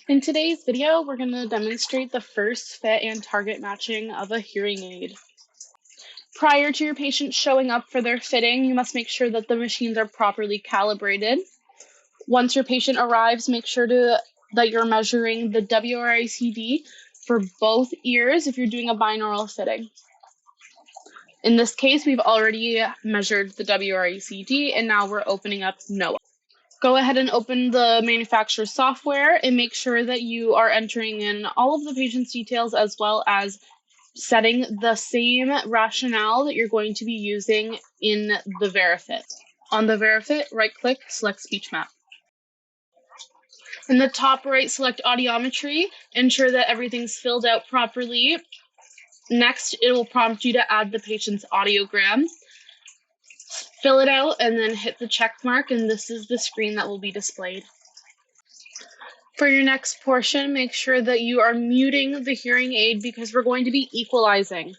In today's video, we're going to demonstrate the first fit and target matching of a hearing aid. Prior to your patient showing up for their fitting, you must make sure that the machines are properly calibrated. Once your patient arrives, make sure that you're measuring the WRICD for both ears if you're doing a binaural fitting. In this case, we've already measured the WRICD, and now we're opening up NOAA. Go ahead and open the manufacturer's software and make sure that you are entering in all of the patient's details as well as setting the same rationale that you're going to be using in the VeriFit. On the VeriFit, right-click, select Speech Map. In the top right, select Audiometry. Ensure that everything's filled out properly. Next, it will prompt you to add the patient's audiogram. Fill it out and then hit the check mark, and this is the screen that will be displayed. For your next portion, make sure that you are muting the hearing aid because we're going to be equalizing.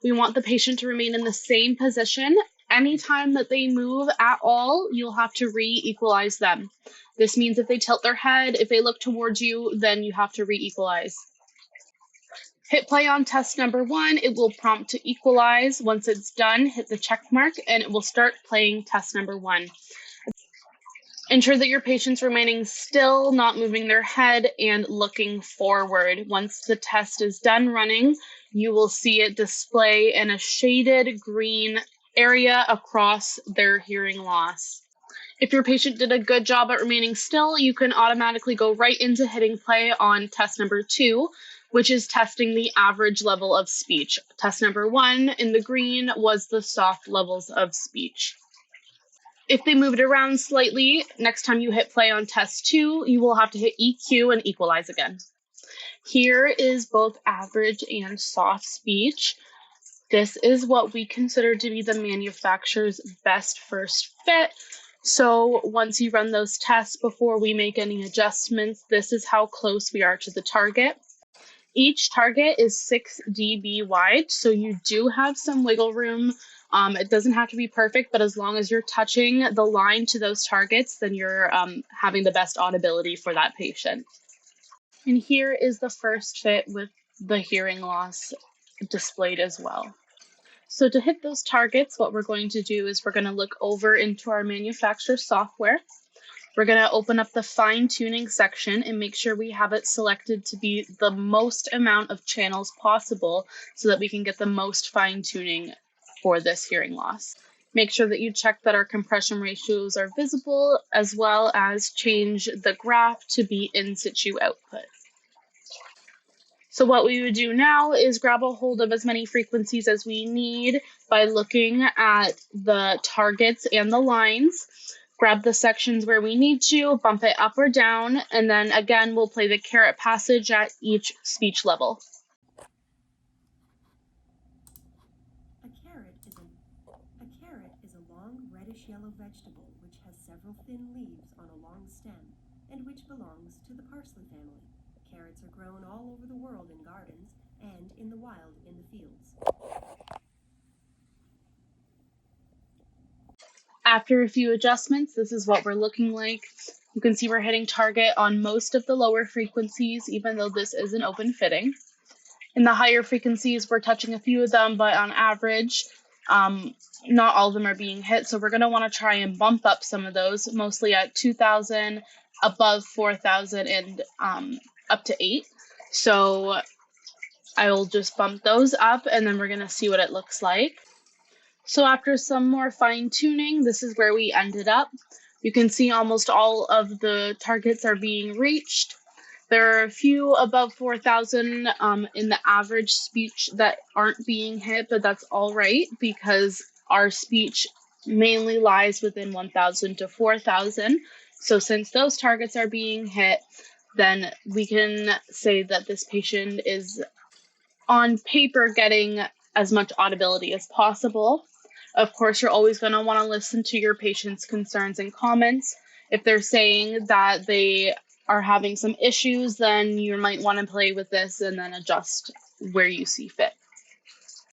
We want the patient to remain in the same position. Anytime that they move at all, you'll have to re-equalize them. This means if they tilt their head, if they look towards you, then you have to re-equalize. Hit play on test number 1. It will prompt to equalize. Once it's done, hit the check mark and it will start playing test number 1. Ensure that your patient's remaining still, not moving their head, and looking forward. Once the test is done running, you will see it display in a shaded green area across their hearing loss. If your patient did a good job at remaining still, you can automatically go right into hitting play on test number 2, which is testing the average level of speech. Test number 1 in the green was the soft levels of speech. If they move it around slightly, next time you hit play on test 2, you will have to hit EQ and equalize again. Here is both average and soft speech. This is what we consider to be the manufacturer's best first fit. So once you run those tests before we make any adjustments, this is how close we are to the target. Each target is 6 dB wide, so you do have some wiggle room. It doesn't have to be perfect, but as long as you're touching the line to those targets, then you're having the best audibility for that patient. And here is the first fit with the hearing loss displayed as well. So to hit those targets, what we're going to do is we're going to look over into our manufacturer software. We're going to open up the fine-tuning section and make sure we have it selected to be the most amount of channels possible so that we can get the most fine-tuning for this hearing loss. Make sure that you check that our compression ratios are visible, as well as change the graph to be in situ output. So what we would do now is grab a hold of as many frequencies as we need by looking at the targets and the lines. Grab the sections where we need to, bump it up or down, and then again, we'll play the caret passage at each speech level. A carrot is a long reddish-yellow vegetable which has several thin leaves on a long stem and which belongs to the parsley family. Carrots are grown all over the world in gardens and in the wild in the fields. After a few adjustments, this is what we're looking like. You can see we're hitting target on most of the lower frequencies, even though this is an open fitting. In the higher frequencies, we're touching a few of them, but on average, not all of them are being hit. So we're going to want to try and bump up some of those, mostly at 2,000, above 4,000, and up to 8. So I will just bump those up, and then we're going to see what it looks like. So after some more fine tuning, this is where we ended up. You can see almost all of the targets are being reached. There are a few above 4,000 in the average speech that aren't being hit, but that's all right because our speech mainly lies within 1,000 to 4,000. So since those targets are being hit, then we can say that this patient is on paper getting as much audibility as possible. Of course, you're always going to want to listen to your patient's concerns and comments. If they're saying that they are having some issues, then you might want to play with this and then adjust where you see fit.